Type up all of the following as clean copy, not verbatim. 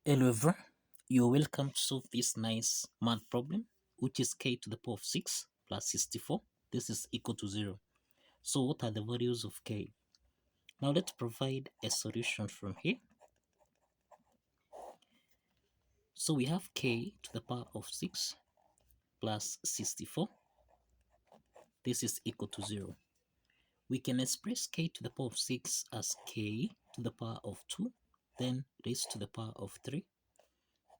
Hello everyone, you're welcome to solve this nice math problem, which is k to the power of 6 plus 64. This is equal to 0. So what are the values of k? Now let's provide a solution from here. So we have k to the power of 6 plus 64. This is equal to 0. We can express k to the power of 6 as k to the power of 2, then raised to the power of 3,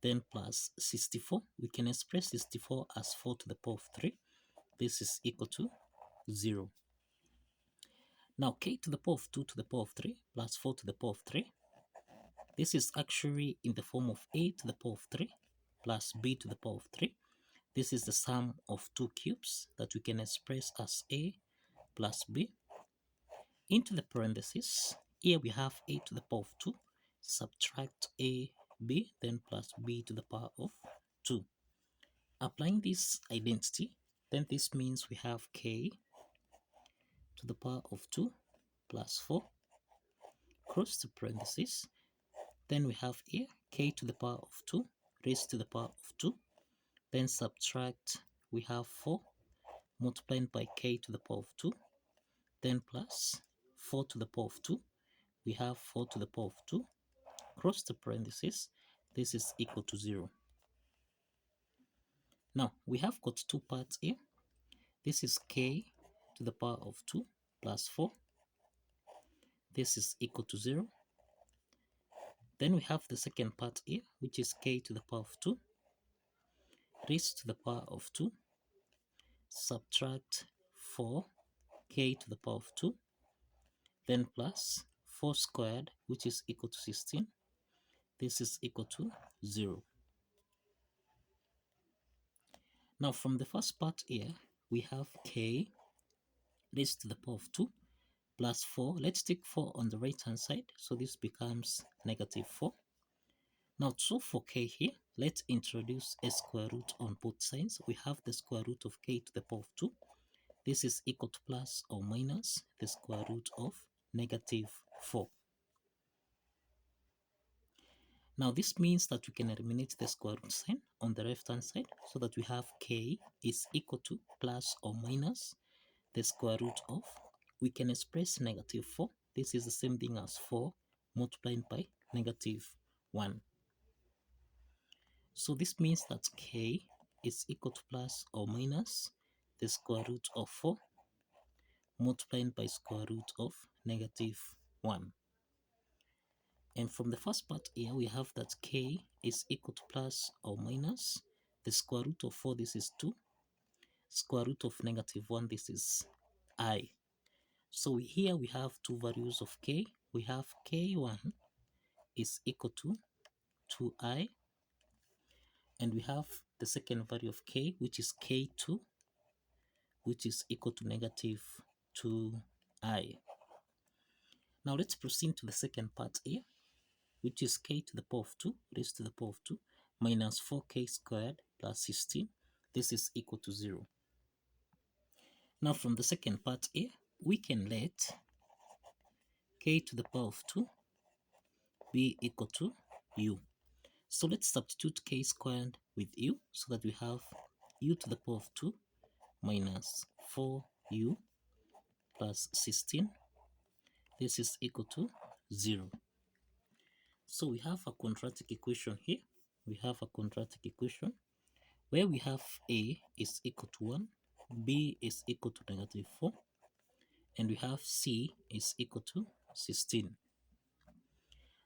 then plus 64. We can express 64 as 4 to the power of 3. This is equal to 0. Now k to the power of 2 to the power of 3 plus 4 to the power of 3. This is actually in the form of a to the power of 3 plus b to the power of 3. This is the sum of two cubes that we can express as a plus b. Into the parentheses, here we have a to the power of 2, subtract a, b, then plus b to the power of 2. Applying this identity, then this means we have k to the power of 2 plus 4, close the parentheses. Then we have here k to the power of 2 raised to the power of 2. Then subtract, we have 4 multiplied by k to the power of 2. Then plus 4 to the power of 2. We have 4 to the power of 2. Cross the parentheses. This is equal to 0. Now we have got two parts here. This is k to the power of 2 plus 4. This is equal to 0. Then we have the second part here, which is k to the power of 2 raised to the power of 2, subtract 4 k to the power of 2, then plus 4 squared, which is equal to 16. This is equal to 0. Now from the first part here, we have k raised to the power of 2 plus 4. Let's take 4 on the right hand side, so this becomes negative 4. Now so for k here, let's introduce a square root on both sides. We have the square root of k to the power of 2. This is equal to plus or minus the square root of negative 4. Now this means that we can eliminate the square root sign on the left hand side, so that we have k is equal to plus or minus the square root of, we can express negative 4. This is the same thing as 4 multiplied by negative 1. So this means that k is equal to plus or minus the square root of 4 multiplied by square root of negative 1. And from the first part here, we have that k is equal to plus or minus the square root of 4, this is 2, square root of negative 1, this is I. So here we have two values of k. We have k1 is equal to 2i, and we have the second value of k, which is k2, which is equal to negative 2i. Now let's proceed to the second part here, which is k to the power of 2 raised to the power of 2 minus 4k squared plus 16. This is equal to 0. Now from the second part here, we can let k to the power of 2 be equal to u. So let's substitute k squared with u, so that we have u to the power of 2 minus 4u plus 16. This is equal to 0. So we have a quadratic equation here. We have a quadratic equation where we have a is equal to 1, b is equal to negative 4, and we have c is equal to 16.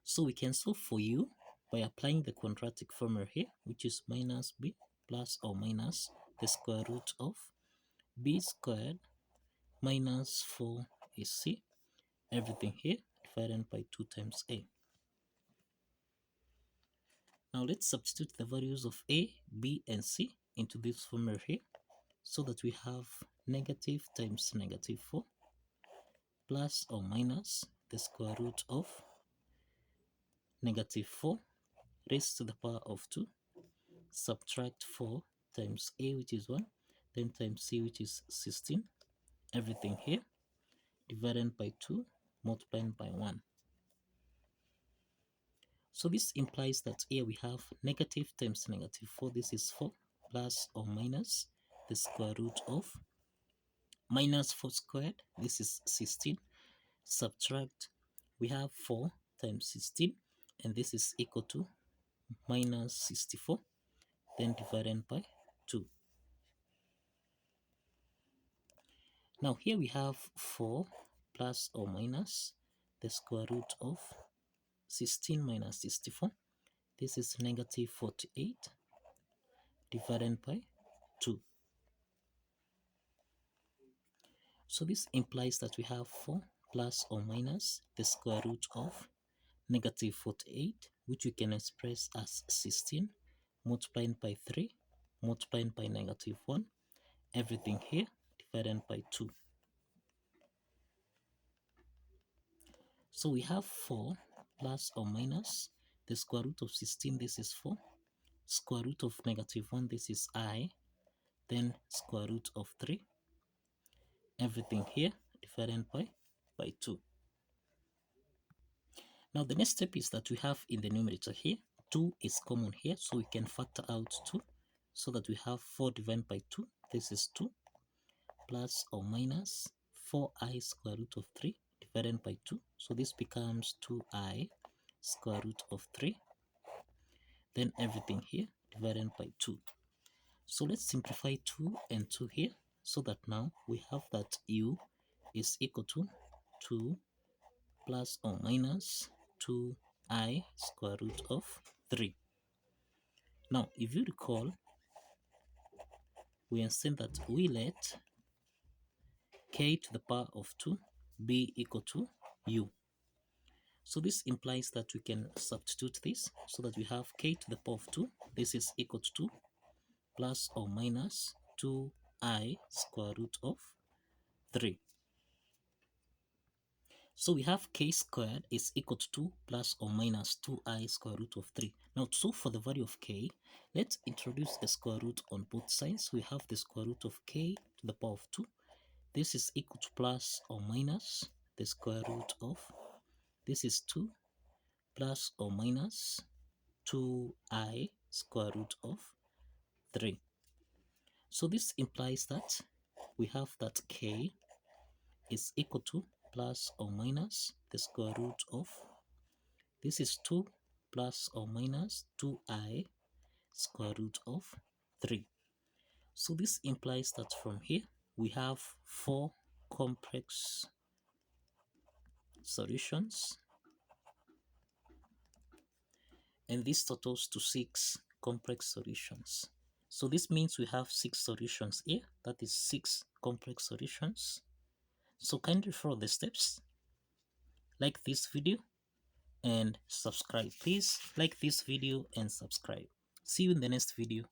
So we can solve for u by applying the quadratic formula here, which is minus b plus or minus the square root of b squared minus 4 is c, everything here divided by 2 times a. Now let's substitute the values of a, b, and c into this formula here, so that we have negative times negative 4 plus or minus the square root of negative 4 raised to the power of 2, subtract 4 times a, which is 1, then times c, which is 16, everything here divided by 2 multiplied by 1. So this implies that here we have negative times negative 4. This is 4 plus or minus the square root of minus 4 squared. This is 16. Subtract, we have 4 times 16, and this is equal to minus 64, then divided by 2. Now here we have 4 plus or minus the square root of 16 minus 64. This is negative 48 divided by 2. So this implies that we have 4 plus or minus the square root of negative 48, which we can express as 16 multiplied by 3 multiplied by negative 1, everything here divided by 2. So we have 4 plus or minus the square root of 16, this is 4, square root of negative 1, this is I, then square root of 3, everything here divided by 2. Now the next step is that we have in the numerator here, 2 is common here, so we can factor out 2, so that we have 4 divided by 2, this is 2, plus or minus 4i square root of 3 divided by 2, so this becomes 2i square root of 3, then everything here divided by 2. So let's simplify 2 and 2 here, so that now we have that u is equal to 2 plus or minus 2i square root of 3. Now if you recall, we have said that we let k to the power of 2 be equal to u. So this implies that we can substitute this, so that we have k to the power of 2, this is equal to 2 plus or minus 2i square root of 3. So we have k squared is equal to 2 plus or minus 2i square root of 3. Now to solve for the value of k, let's introduce a square root on both sides. We have the square root of k to the power of 2. This is equal to plus or minus the square root of, this is 2 plus or minus 2i square root of 3. So this implies that we have that k is equal to plus or minus the square root of, this is 2 plus or minus 2i square root of 3. So this implies that from here we have 4 complex solutions, and this totals to 6 complex solutions. So this means we have 6 solutions here, that is 6 complex solutions. So kindly follow the steps, like this video and subscribe. Please like this video and subscribe. See you in the next video.